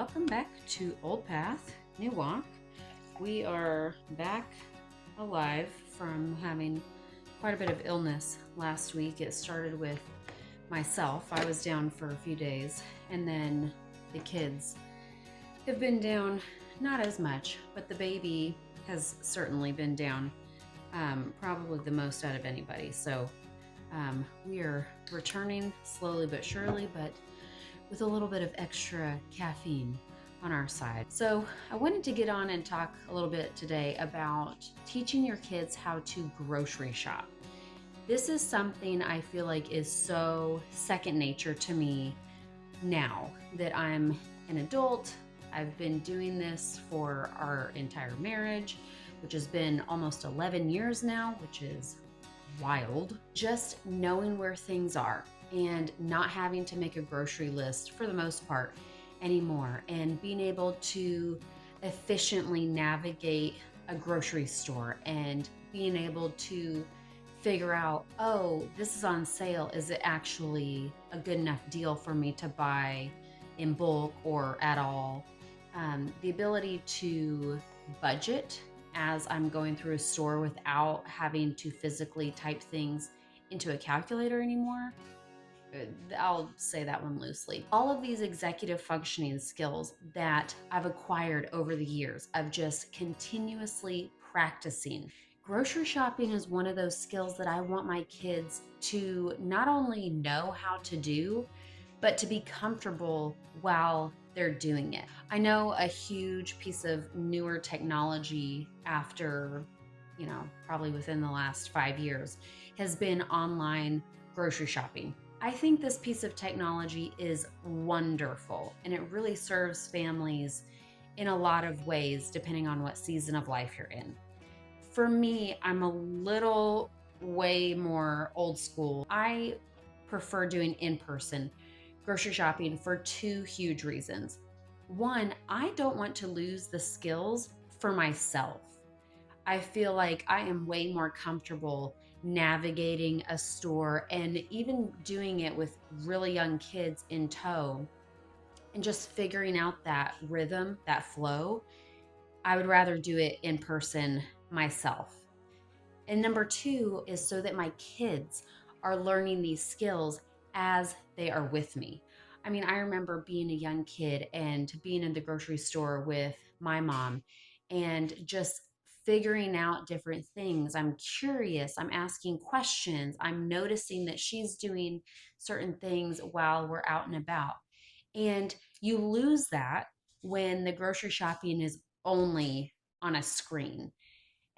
welcome back to Old Path, New Walk. We are back alive from having quite a bit of illness last week. It started with myself. I was down for a few days, and then the kids have been down not as much, but the baby has certainly been down, probably the most out of anybody. So we are returning slowly but surely, but with a little bit of extra caffeine on our side. So I wanted to get on and talk a little bit today about teaching your kids how to grocery shop. This is something I feel like is so second nature to me now that I'm an adult. I've been doing this for our entire marriage, which has been almost 11 years now, which is wild. Just knowing where things are and not having to make a grocery list for the most part anymore, and being able to efficiently navigate a grocery store and being able to figure out, oh, this is on sale. Is it actually a good enough deal for me to buy in bulk or at all? The ability to budget as I'm going through a store without having to physically type things into a calculator anymore. I'll say that one loosely. All of these executive functioning skills that I've acquired over the years of just continuously practicing. Grocery shopping is one of those skills that I want my kids to not only know how to do, but to be comfortable while they're doing it. I know a huge piece of newer technology after, probably within the last 5 years has been online grocery shopping. I think this piece of technology is wonderful, and it really serves families in a lot of ways depending on what season of life you're in. For me, I'm a little way more old school. I prefer doing in-person grocery shopping for two huge reasons. One, I don't want to lose the skills for myself. I feel like I am way more comfortable navigating a store and even doing it with really young kids in tow and just figuring out that rhythm, that flow. I would rather do it in person myself. And number two is so that my kids are learning these skills as they are with me. I mean, I remember being a young kid and being in the grocery store with my mom and just figuring out different things. I'm curious, I'm asking questions, I'm noticing that she's doing certain things while we're out and about. And you lose that when the grocery shopping is only on a screen.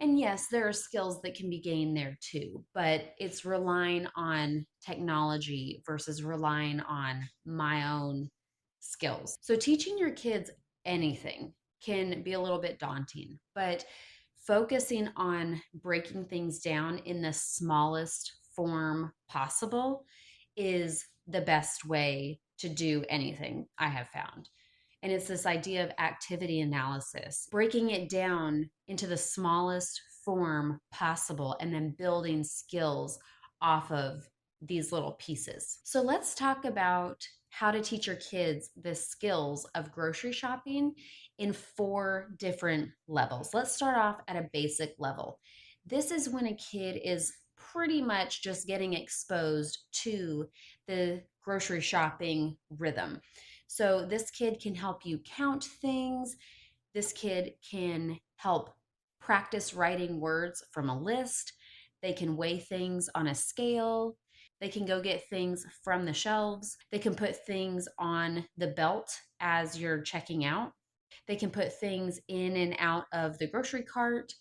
And yes, there are skills that can be gained there too, but it's relying on technology versus relying on my own skills. So teaching your kids anything can be a little bit daunting, but focusing on breaking things down in the smallest form possible is the best way to do anything I have found. And it's this idea of activity analysis, breaking it down into the smallest form possible and then building skills off of these little pieces. So let's talk about how to teach your kids the skills of grocery shopping in 4 different levels. Let's start off at a basic level. This is when a kid is pretty much just getting exposed to the grocery shopping rhythm. So this kid can help you count things. This kid can help practice writing words from a list. They can weigh things on a scale. They can go get things from the shelves. They can put things on the belt as you're checking out. They can put things in and out of the grocery cart.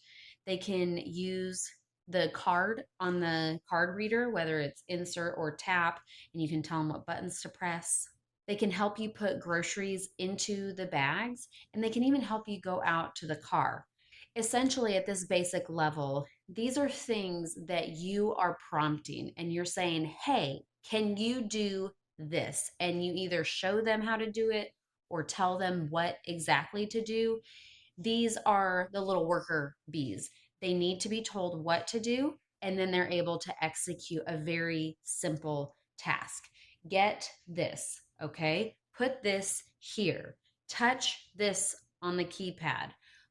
They can use the card on the card reader, whether it's insert or tap, and you can tell them what buttons to press. They can help you put groceries into the bags, and they can even help you go out to the car. Essentially, at this basic level, these are things that you are prompting and you're saying, hey, can you do this? And you either show them how to do it or tell them what exactly to do. These are the little worker bees. They need to be told what to do, and then they're able to execute a very simple task. Get this, okay? Put this here. touch this on the keypad,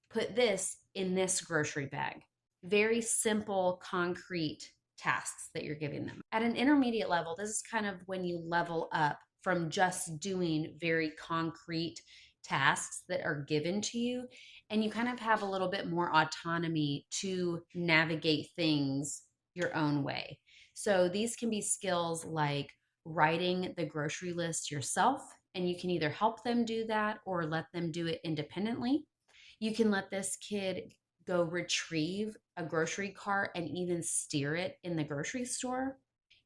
put this in this grocery bag. Very simple, concrete tasks that you're giving them. At an intermediate level, this is kind of when you level up from just doing very concrete tasks that are given to you, and you kind of have a little bit more autonomy to navigate things your own way. So these can be skills like writing the grocery list yourself, and you can either help them do that or let them do it independently. You can let this kid go retrieve a grocery cart and even steer it in the grocery store.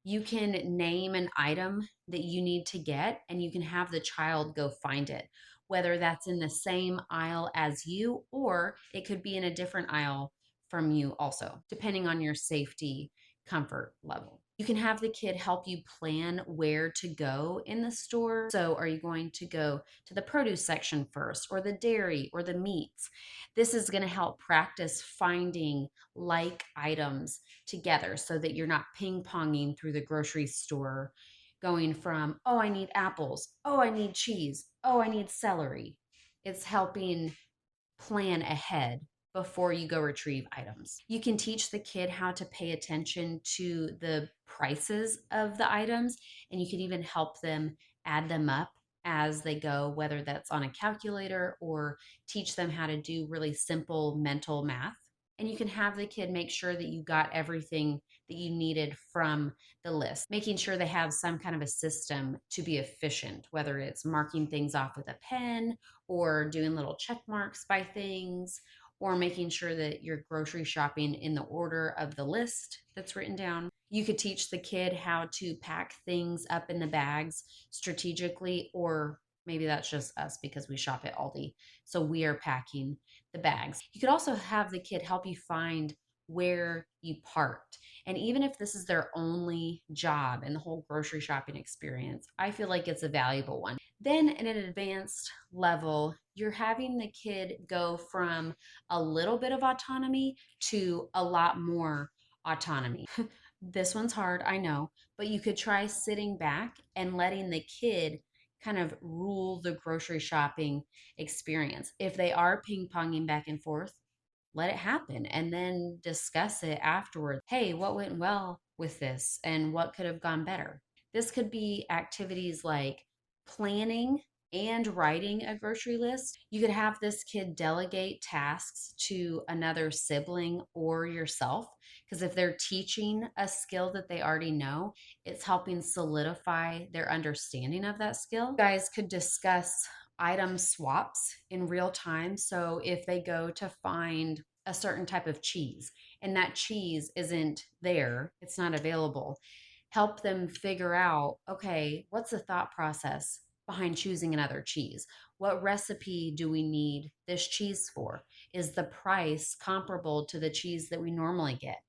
You can name an item that you need to get, and you can have the child go find it, whether that's in the same aisle as you or it could be in a different aisle from you, also, depending on your safety comfort level. You can have the kid help you plan where to go in the store. So, are you going to go to the produce section first, or the dairy, or the meats? This is going to help practice finding like items together so that you're not ping ponging through the grocery store, going from, oh, I need apples, oh, I need cheese, oh, I need celery. It's helping plan ahead before you go retrieve items. You can teach the kid how to pay attention to the prices of the items, and you can even help them add them up as they go, whether that's on a calculator or teach them how to do really simple mental math. And you can have the kid make sure that you got everything that you needed from the list, making sure they have some kind of a system to be efficient, whether it's marking things off with a pen or doing little check marks by things, or making sure that you're grocery shopping in the order of the list that's written down. You could teach the kid how to pack things up in the bags strategically, or maybe that's just us because we shop at Aldi. So we are packing the bags. You could also have the kid help you find where you parked. And even if this is their only job in the whole grocery shopping experience, I feel like it's a valuable one. Then, at an advanced level, you're having the kid go from a little bit of autonomy to a lot more autonomy. This one's hard, I know, but you could try sitting back and letting the kid kind of rule the grocery shopping experience. If they are ping ponging back and forth, let it happen and then discuss it afterward. Hey, what went well with this and what could have gone better? This could be activities like planning and writing a grocery list. You could have this kid delegate tasks to another sibling or yourself, because if they're teaching a skill that they already know, it's helping solidify their understanding of that skill. You guys could discuss item swaps in real time. So if they go to find a certain type of cheese and that cheese isn't there, it's not available, help them figure out, okay, what's the thought process behind choosing another cheese? What recipe do we need this cheese for? Is the price comparable to the cheese that we normally get?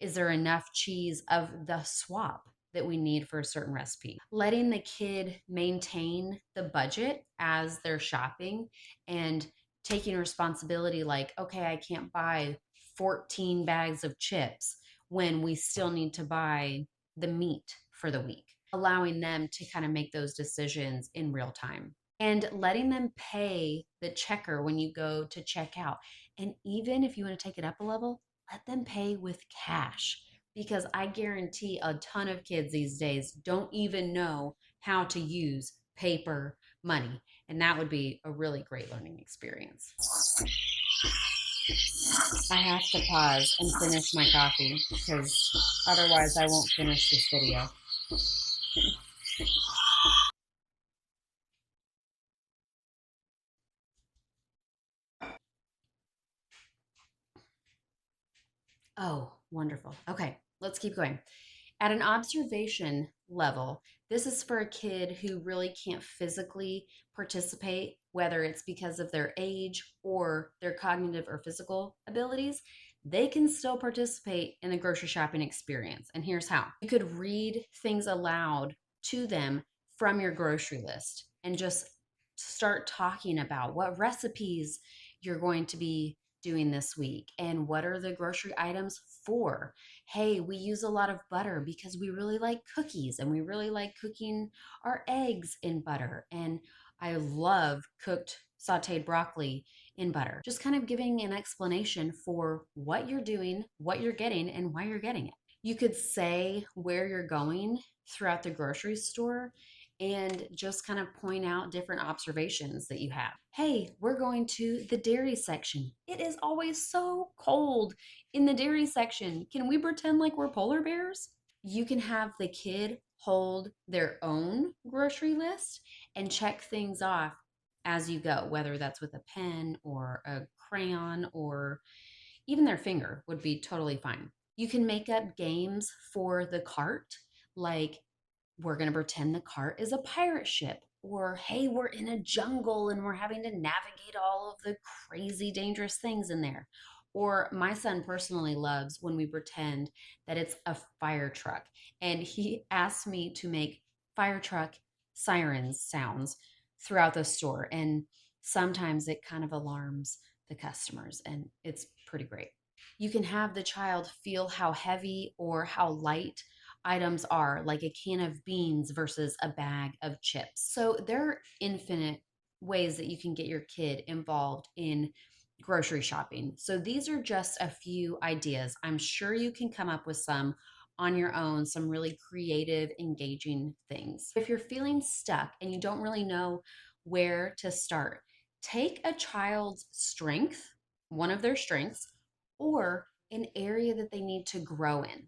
Is there enough cheese of the swap that we need for a certain recipe? Letting the kid maintain the budget as they're shopping and taking responsibility, like, okay, I can't buy 14 bags of chips when we still need to buy the meat for the week. Allowing them to kind of make those decisions in real time and letting them pay the checker when you go to check out. And even if you want to take it up a level, let them pay with cash, because I guarantee a ton of kids these days don't even know how to use paper money. And that would be a really great learning experience. I have to pause and finish my coffee because otherwise I won't finish this video. Oh, wonderful. Okay, let's keep going. At an observation level, this is for a kid who really can't physically participate, whether it's because of their age or their cognitive or physical abilities. They can still participate in the grocery shopping experience. And here's how: you could read things aloud to them from your grocery list and just start talking about what recipes you're going to be doing this week and what are the grocery items for. Hey, we use a lot of butter because we really like cookies and we really like cooking our eggs in butter. And I love cooked sauteed broccoli in butter. Just kind of giving an explanation for what you're doing, what you're getting, and why you're getting it. You could say where you're going throughout the grocery store and just kind of point out different observations that you have. Hey, we're going to the dairy section. It is always so cold in the dairy section. Can we pretend like we're polar bears? You can have the kid hold their own grocery list and check things off as you go, whether that's with a pen or a crayon or even their finger would be totally fine. You can make up games for the cart, like we're going to pretend the cart is a pirate ship, or hey, we're in a jungle and we're having to navigate all of the crazy, dangerous things in there. Or my son personally loves when we pretend that it's a fire truck. And he asked me to make fire truck sirens sounds throughout the store. And sometimes it kind of alarms the customers, and it's pretty great. You can have the child feel how heavy or how light items are, like a can of beans versus a bag of chips. So there are infinite ways that you can get your kid involved in grocery shopping. So these are just a few ideas. I'm sure you can come up with some on your own, some really creative, engaging things. If you're feeling stuck and you don't really know where to start, take a child's strength, one of their strengths, or an area that they need to grow in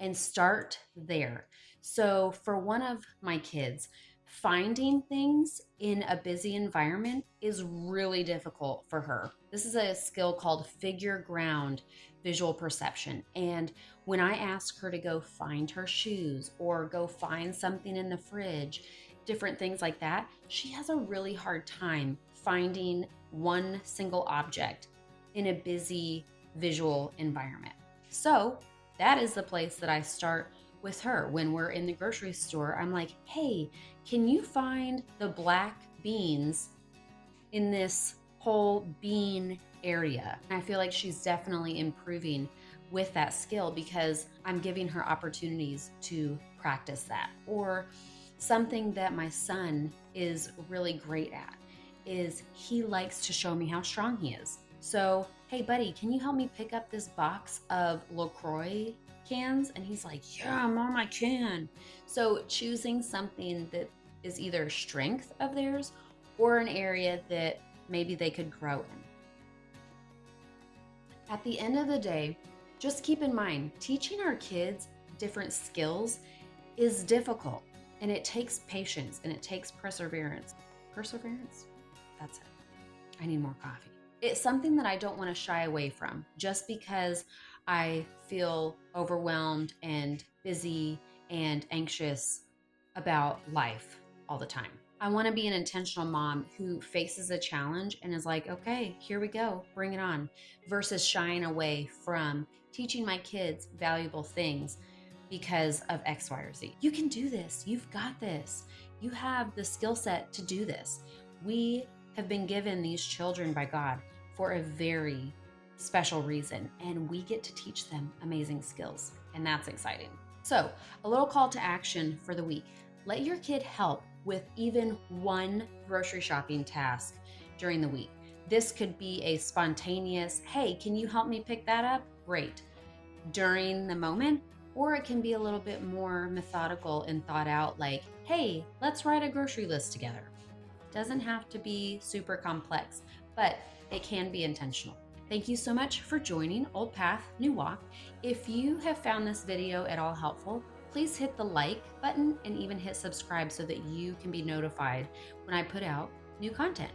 and start there. So, for one of my kids, finding things in a busy environment is really difficult for her. This is a skill called figure ground visual perception. And when I ask her to go find her shoes or go find something in the fridge, different things like that, she has a really hard time finding one single object in a busy visual environment. So, that is the place that I start with her. When we're in the grocery store, I'm like, hey, can you find the black beans in this whole bean area? And I feel like she's definitely improving with that skill because I'm giving her opportunities to practice that. Or something that my son is really great at is he likes to show me how strong he is. So, hey, buddy, can you help me pick up this box of LaCroix cans? And he's like, yeah, mom, I can. So, choosing something that is either a strength of theirs or an area that maybe they could grow in. At the end of the day, just keep in mind, teaching our kids different skills is difficult, and it takes patience and it takes perseverance. Perseverance? That's it. I need more coffee. It's something that I don't want to shy away from just because I feel overwhelmed and busy and anxious about life all the time. I want to be an intentional mom who faces a challenge and is like, okay, here we go, bring it on, versus shying away from teaching my kids valuable things because of X, Y, or Z. You can do this. You've got this. You have the skill set to do this. We have been given these children by God for a very special reason, and we get to teach them amazing skills, and that's exciting. So, a little call to action for the week. Let your kid help with even one grocery shopping task during the week. This could be a spontaneous, hey, can you help me pick that up? Great. During the moment, or it can be a little bit more methodical and thought out, like, hey, let's write a grocery list together. Doesn't have to be super complex, but it can be intentional. Thank you so much for joining Old Path, New Walk. If you have found this video at all helpful, please hit the like button and even hit subscribe so that you can be notified when I put out new content.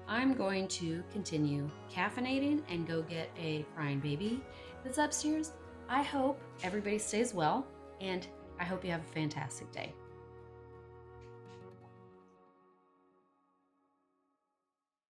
I'm going to continue caffeinating and go get a crying baby that's upstairs. I hope everybody stays well, and I hope you have a fantastic day.